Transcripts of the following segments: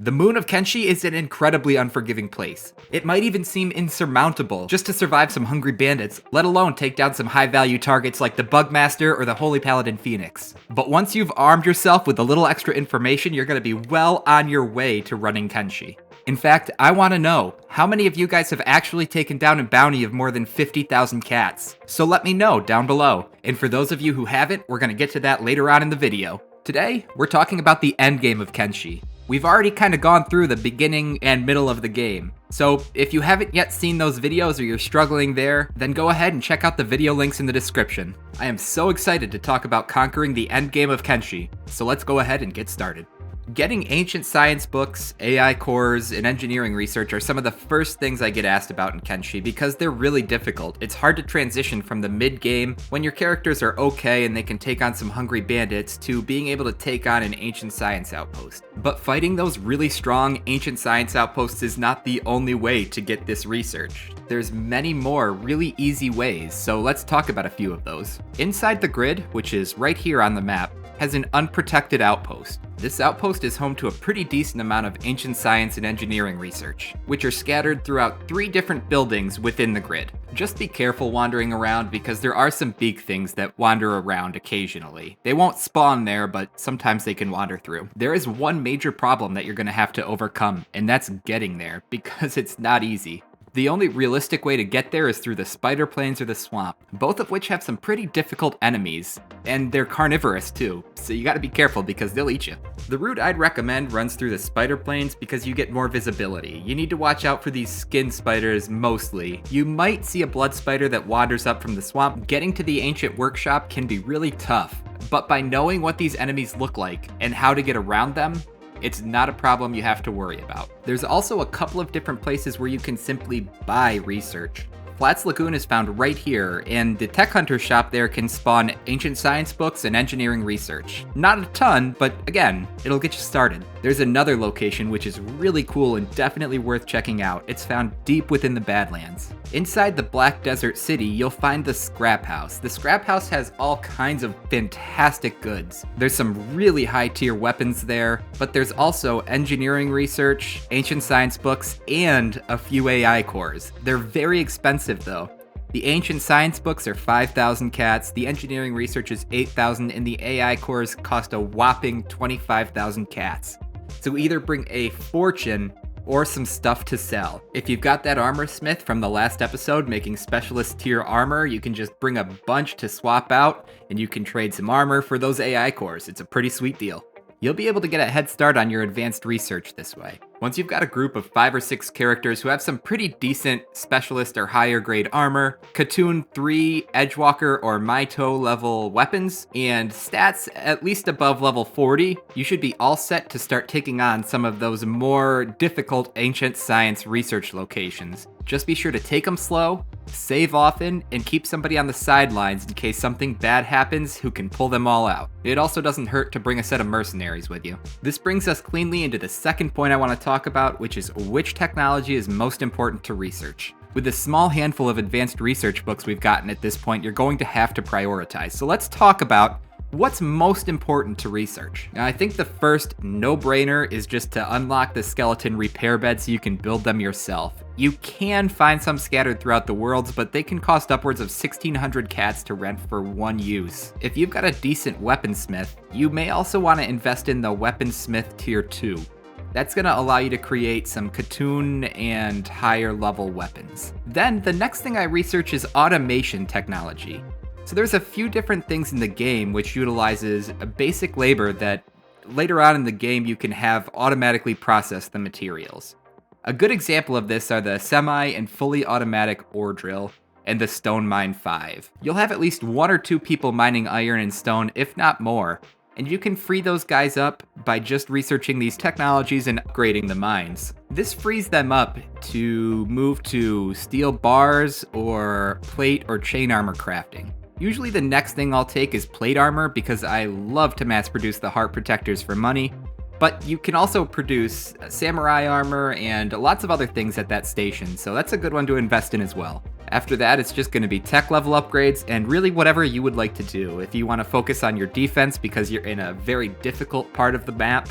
The moon of Kenshi is an incredibly unforgiving place. It might even seem insurmountable just to survive some hungry bandits, let alone take down some high-value targets like the Bugmaster or the Holy Paladin Phoenix. But once you've armed yourself with a little extra information, you're going to be well on your way to running Kenshi. In fact, I want to know, how many of you guys have actually taken down a bounty of more than 50,000 cats? So let me know down below. And for those of you who haven't, we're going to get to that later on in the video. Today, we're talking about the endgame of Kenshi. We've already kind of gone through the beginning and middle of the game. So if you haven't yet seen those videos or you're struggling there, then go ahead and check out the video links in the description. I am so excited to talk about conquering the endgame of Kenshi, so let's go ahead and get started. Getting ancient science books, AI cores, and engineering research are some of the first things I get asked about in Kenshi because they're really difficult. It's hard to transition from the mid-game, when your characters are okay and they can take on some hungry bandits, to being able to take on an ancient science outpost. But fighting those really strong ancient science outposts is not the only way to get this research. There's many more really easy ways, so let's talk about a few of those. Inside the grid, which is right here on the map, has an unprotected outpost. This outpost is home to a pretty decent amount of ancient science and engineering research, which are scattered throughout 3 different buildings within the grid. Just be careful wandering around because there are some big things that wander around occasionally. They won't spawn there, but sometimes they can wander through. There is one major problem that you're going to have to overcome, and that's getting there, because it's not easy. The only realistic way to get there is through the spider plains or the swamp, both of which have some pretty difficult enemies, and they're carnivorous too, so you gotta be careful because they'll eat you. The route I'd recommend runs through the spider plains because you get more visibility. You need to watch out for these skin spiders mostly. You might see a blood spider that wanders up from the swamp. Getting to the ancient workshop can be really tough, but by knowing what these enemies look like and how to get around them, it's not a problem you have to worry about. There's also a couple of different places where you can simply buy research. Flats Lagoon is found right here, and the Tech Hunter shop there can spawn ancient science books and engineering research. Not a ton, but again, it'll get you started. There's another location which is really cool and definitely worth checking out. It's found deep within the Badlands. Inside the Black Desert City, you'll find the Scrap House. The Scrap House has all kinds of fantastic goods. There's some really high-tier weapons there, but there's also engineering research, ancient science books, and a few AI cores. They're very expensive though. The ancient science books are 5,000 cats, the engineering research is 8,000, and the AI cores cost a whopping 25,000 cats. So either bring a fortune or some stuff to sell. If you've got that armor smith from the last episode making specialist tier armor, you can just bring a bunch to swap out, and you can trade some armor for those AI cores. It's a pretty sweet deal. You'll be able to get a head start on your advanced research this way. Once you've got a group of 5 or 6 characters who have some pretty decent specialist or higher grade armor, Katoon 3, Edgewalker, or Maito level weapons, and stats at least above level 40, you should be all set to start taking on some of those more difficult ancient science research locations. Just be sure to take them slow, save often, and keep somebody on the sidelines in case something bad happens who can pull them all out. It also doesn't hurt to bring a set of mercenaries with you. This brings us cleanly into the second point I want to talk about, which is which technology is most important to research. With the small handful of advanced research books we've gotten at this point, you're going to have to prioritize. So let's talk about what's most important to research. Now, I think the first no-brainer is just to unlock the skeleton repair bed so you can build them yourself. You can find some scattered throughout the worlds, but they can cost upwards of 1,600 cats to rent for one use. If you've got a decent weaponsmith, you may also want to invest in the weaponsmith tier 2. That's going to allow you to create some Katoon and higher level weapons. Then the next thing I research is automation technology. So there's a few different things in the game which utilizes a basic labor that later on in the game you can have automatically process the materials. A good example of this are the semi and fully automatic ore drill and the stone mine 5. You'll have at least 1 or 2 people mining iron and stone, if not more, and you can free those guys up by just researching these technologies and upgrading the mines. This frees them up to move to steel bars or plate or chain armor crafting. Usually the next thing I'll take is plate armor because I love to mass produce the heart protectors for money, but you can also produce samurai armor and lots of other things at that station, so that's a good one to invest in as well. After that, it's just going to be tech level upgrades and really whatever you would like to do. If you want to focus on your defense because you're in a very difficult part of the map,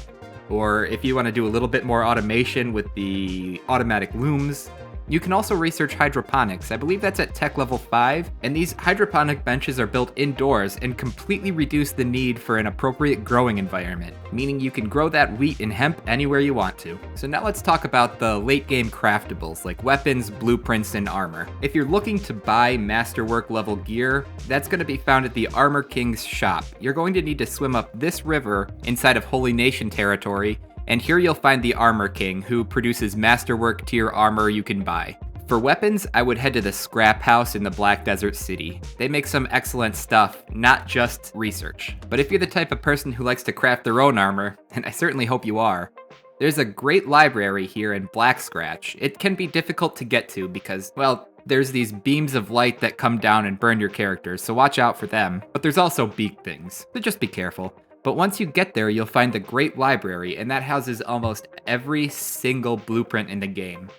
Or if you want to do a little bit more automation with the automatic looms, you can also research hydroponics. I believe that's at tech level 5, and these hydroponic benches are built indoors and completely reduce the need for an appropriate growing environment, meaning you can grow that wheat and hemp anywhere you want to. So now let's talk about the late game craftables, like weapons, blueprints, and armor. If you're looking to buy masterwork level gear, that's going to be found at the Armor King's shop. You're going to need to swim up this river inside of Holy Nation territory, and here you'll find the Armor King, who produces masterwork tier armor you can buy. For weapons, I would head to the Scrap House in the Black Desert City. They make some excellent stuff, not just research. But if you're the type of person who likes to craft their own armor, and I certainly hope you are, there's a great library here in Black Scratch. It can be difficult to get to because, well, there's these beams of light that come down and burn your characters, so watch out for them. But there's also beak things, so just be careful. But once you get there, you'll find the Great Library, and that houses almost every single blueprint in the game.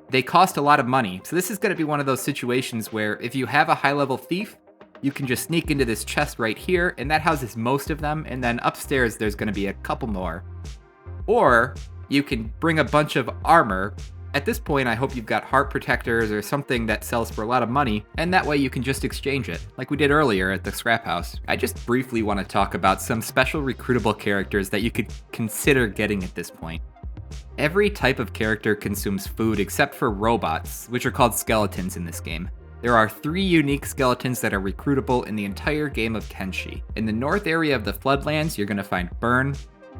They cost a lot of money, so this is going to be one of those situations where if you have a high-level thief, you can just sneak into this chest right here, and that houses most of them, and then upstairs there's going to be a couple more. Or you can bring a bunch of armor. At this point, I hope you've got heart protectors or something that sells for a lot of money, and that way you can just exchange it, like we did earlier at the Scrap House. I just briefly want to talk about some special recruitable characters that you could consider getting at this point. Every type of character consumes food except for robots, which are called skeletons in this game. There are 3 unique skeletons that are recruitable in the entire game of Kenshi. In the north area of the Floodlands, you're going to find Burn.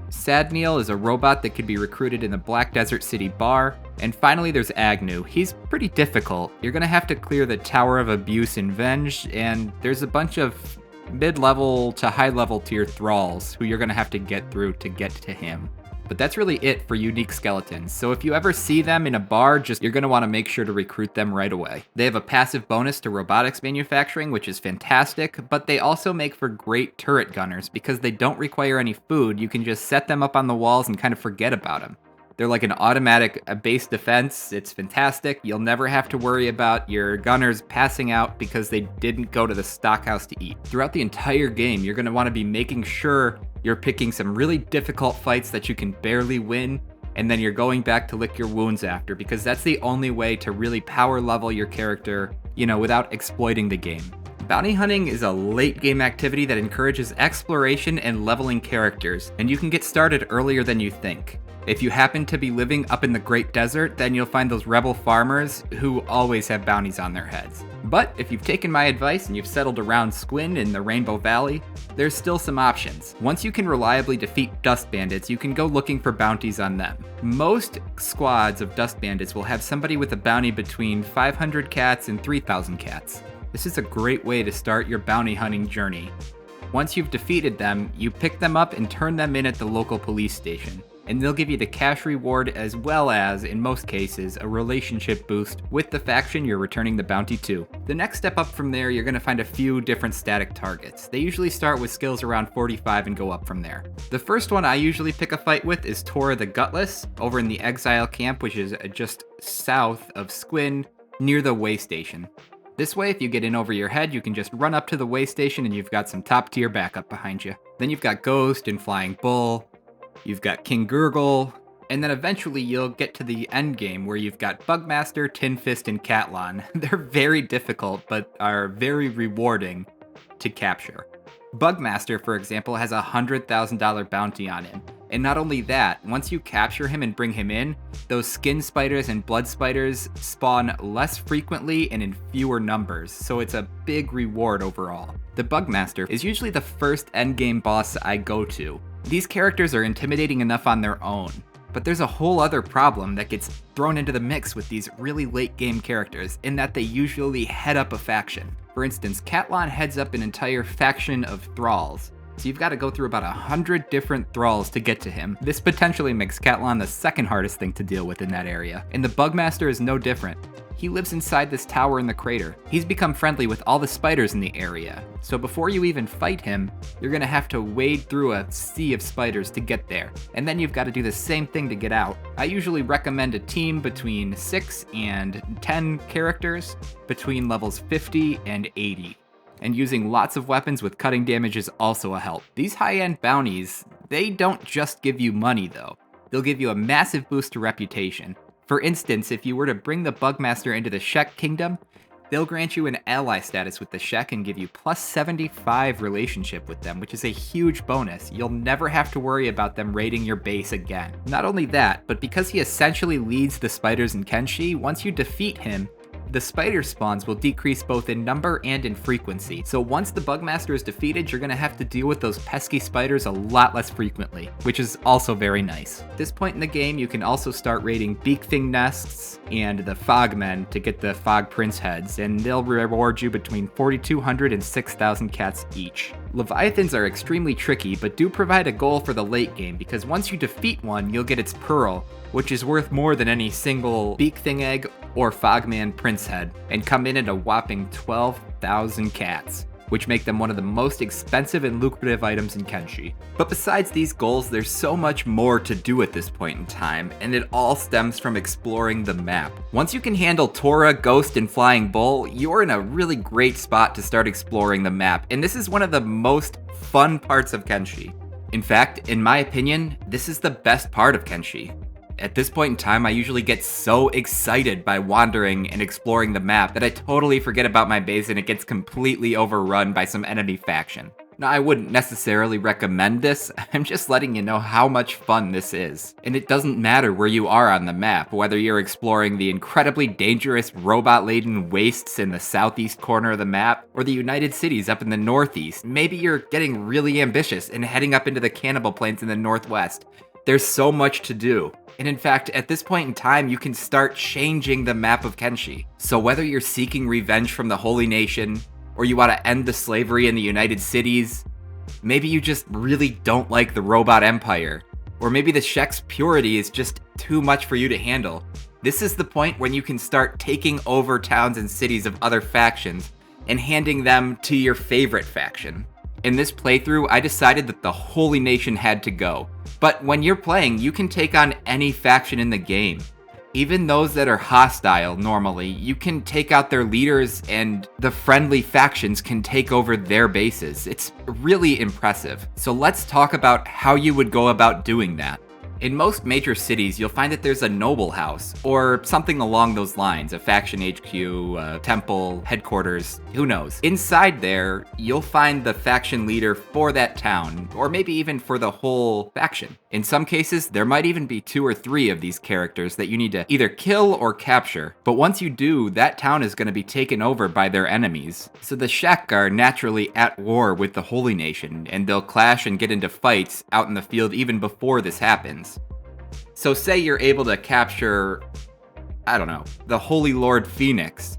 Sadneil is a robot that could be recruited in the Black Desert City bar. And finally there's Agnew. He's pretty difficult. You're gonna have to clear the Tower of Abuse and Venge, and there's a bunch of mid-level to high-level tier thralls who you're gonna have to get through to get to him. But that's really it for unique skeletons, so if you ever see them in a bar, you're going to want to make sure to recruit them right away. They have a passive bonus to robotics manufacturing, which is fantastic, but they also make for great turret gunners because they don't require any food. You can just set them up on the walls and kind of forget about them. They're like an automatic base defense. It's fantastic. You'll never have to worry about your gunners passing out because they didn't go to the stockhouse to eat. Throughout the entire game, you're going to want to be making sure you're picking some really difficult fights that you can barely win, and then you're going back to lick your wounds after, because that's the only way to really power level your character, without exploiting the game. Bounty hunting is a late game activity that encourages exploration and leveling characters, and you can get started earlier than you think. If you happen to be living up in the Great Desert, then you'll find those rebel farmers who always have bounties on their heads. But if you've taken my advice and you've settled around Squin in the Rainbow Valley, there's still some options. Once you can reliably defeat Dust Bandits, you can go looking for bounties on them. Most squads of Dust Bandits will have somebody with a bounty between 500 cats and 3,000 cats. This is a great way to start your bounty hunting journey. Once you've defeated them, you pick them up and turn them in at the local police station, and they'll give you the cash reward as well as, in most cases, a relationship boost with the faction you're returning the bounty to. The next step up from there, you're going to find a few different static targets. They usually start with skills around 45 and go up from there. The first one I usually pick a fight with is Tora the Gutless, over in the Exile Camp, which is just south of Squin, near the way station. This way, if you get in over your head, you can just run up to the way station and you've got some top tier backup behind you. Then you've got Ghost and Flying Bull, you've got King Gurgle, and then eventually you'll get to the end game where you've got Bugmaster, Tin Fist, and Catlon. They're very difficult, but are very rewarding to capture. Bugmaster, for example, has a $100,000 bounty on him. And not only that, once you capture him and bring him in, those skin spiders and blood spiders spawn less frequently and in fewer numbers, so it's a big reward overall. The Bugmaster is usually the first endgame boss I go to. These characters are intimidating enough on their own, but there's a whole other problem that gets thrown into the mix with these really late game characters, in that they usually head up a faction. For instance, Catlon heads up an entire faction of thralls, so you've got to go through about 100 different thralls to get to him. This potentially makes Catlon the second hardest thing to deal with in that area, and the Bugmaster is no different. He lives inside this tower in the crater. He's become friendly with all the spiders in the area, so before you even fight him, you're gonna have to wade through a sea of spiders to get there, and then you've got to do the same thing to get out. I usually recommend a team between 6 and 10 characters, between levels 50 and 80. And using lots of weapons with cutting damage is also a help. These high-end bounties, they don't just give you money though. they'll give you a massive boost to reputation. For instance, if you were to bring the Bugmaster into the Shek Kingdom, they'll grant you an ally status with the Shek and give you plus 75 relationship with them, which is a huge bonus. You'll never have to worry about them raiding your base again. Not only that, but because he essentially leads the spiders in Kenshi, once you defeat him, the spider spawns will decrease both in number and in frequency. So once the Bugmaster is defeated, you're gonna have to deal with those pesky spiders a lot less frequently, which is also very nice. At this point in the game, you can also start raiding Beak Thing Nests and the Fogmen to get the Fog Prince heads, and they'll reward you between 4,200 and 6,000 cats each. Leviathans are extremely tricky, but do provide a goal for the late game, because once you defeat one, you'll get its pearl, which is worth more than any single Beak Thing egg or Fogman Prince head, and come in at a whopping 12,000 cats, which make them one of the most expensive and lucrative items in Kenshi. But besides these goals, there's so much more to do at this point in time, and it all stems from exploring the map. Once you can handle Tora, Ghost, and Flying Bull, you're in a really great spot to start exploring the map, and this is one of the most fun parts of Kenshi. In fact, in my opinion, this is the best part of Kenshi. At this point in time, I usually get so excited by wandering and exploring the map that I totally forget about my base and it gets completely overrun by some enemy faction. Now, I wouldn't necessarily recommend this, I'm just letting you know how much fun this is. And it doesn't matter where you are on the map, whether you're exploring the incredibly dangerous robot-laden wastes in the southeast corner of the map, or the United Cities up in the northeast. Maybe you're getting really ambitious and heading up into the Cannibal Plains in the northwest. There's so much to do. And in fact, at this point in time, you can start changing the map of Kenshi. So whether you're seeking revenge from the Holy Nation, or you want to end the slavery in the United Cities, maybe you just really don't like the Robot Empire, or maybe the Shek's purity is just too much for you to handle, this is the point when you can start taking over towns and cities of other factions and handing them to your favorite faction. In this playthrough, I decided that the Holy Nation had to go. But when you're playing, you can take on any faction in the game. Even those that are hostile normally, you can take out their leaders and the friendly factions can take over their bases. It's really impressive. So let's talk about how you would go about doing that. In most major cities, you'll find that there's a noble house, or something along those lines, a faction HQ, a temple, headquarters, who knows. Inside there, you'll find the faction leader for that town, or maybe even for the whole faction. In some cases, there might even be 2 or 3 of these characters that you need to either kill or capture. But once you do, that town is going to be taken over by their enemies. So the Shek are naturally at war with the Holy Nation, and they'll clash and get into fights out in the field even before this happens. So say you're able to capture, I don't know, the Holy Lord Phoenix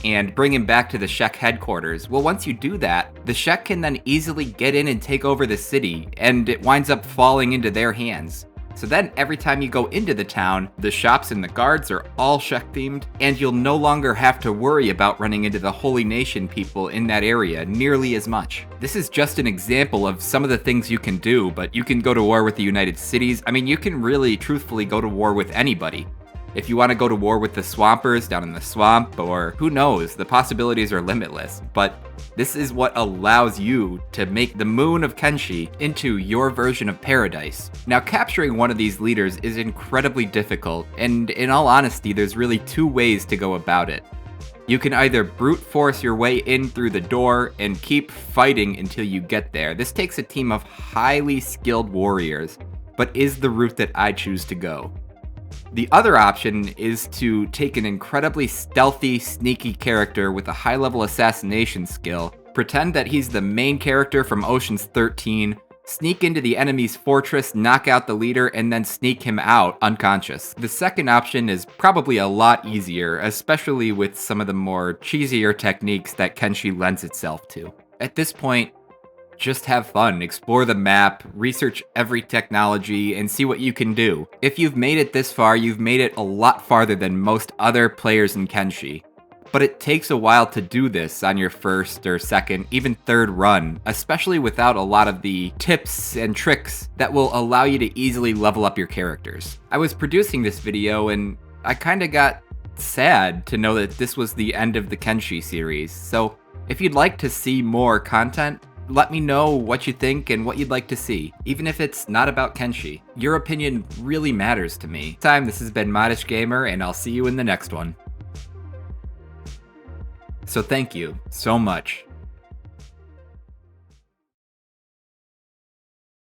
and bring him back to the Shek headquarters. Well, once you do that, the Shek can then easily get in and take over the city, and it winds up falling into their hands. So then every time you go into the town, the shops and the guards are all Shek themed, and you'll no longer have to worry about running into the Holy Nation people in that area nearly as much. This is just an example of some of the things you can do, but you can go to war with the United Cities. I mean, you can really truthfully go to war with anybody. If you want to go to war with the Swampers down in the swamp, or who knows, the possibilities are limitless. But this is what allows you to make the moon of Kenshi into your version of paradise. Now, capturing one of these leaders is incredibly difficult, and in all honesty, there's really 2 ways to go about it. You can either brute force your way in through the door and keep fighting until you get there. This takes a team of highly skilled warriors, but is the route that I choose to go. The other option is to take an incredibly stealthy, sneaky character with a high-level assassination skill, pretend that he's the main character from Ocean's 13, sneak into the enemy's fortress, knock out the leader, and then sneak him out unconscious. The second option is probably a lot easier, especially with some of the more cheesier techniques that Kenshi lends itself to. At this point, just have fun, explore the map, research every technology, and see what you can do. If you've made it this far, you've made it a lot farther than most other players in Kenshi. But it takes a while to do this on your first or second, even third run, especially without a lot of the tips and tricks that will allow you to easily level up your characters. I was producing this video and I kinda got sad to know that this was the end of the Kenshi series, so if you'd like to see more content, let me know what you think and what you'd like to see, even if it's not about Kenshi. Your opinion really matters to me. This has been Modish Gamer, and I'll see you in the next one. So thank you so much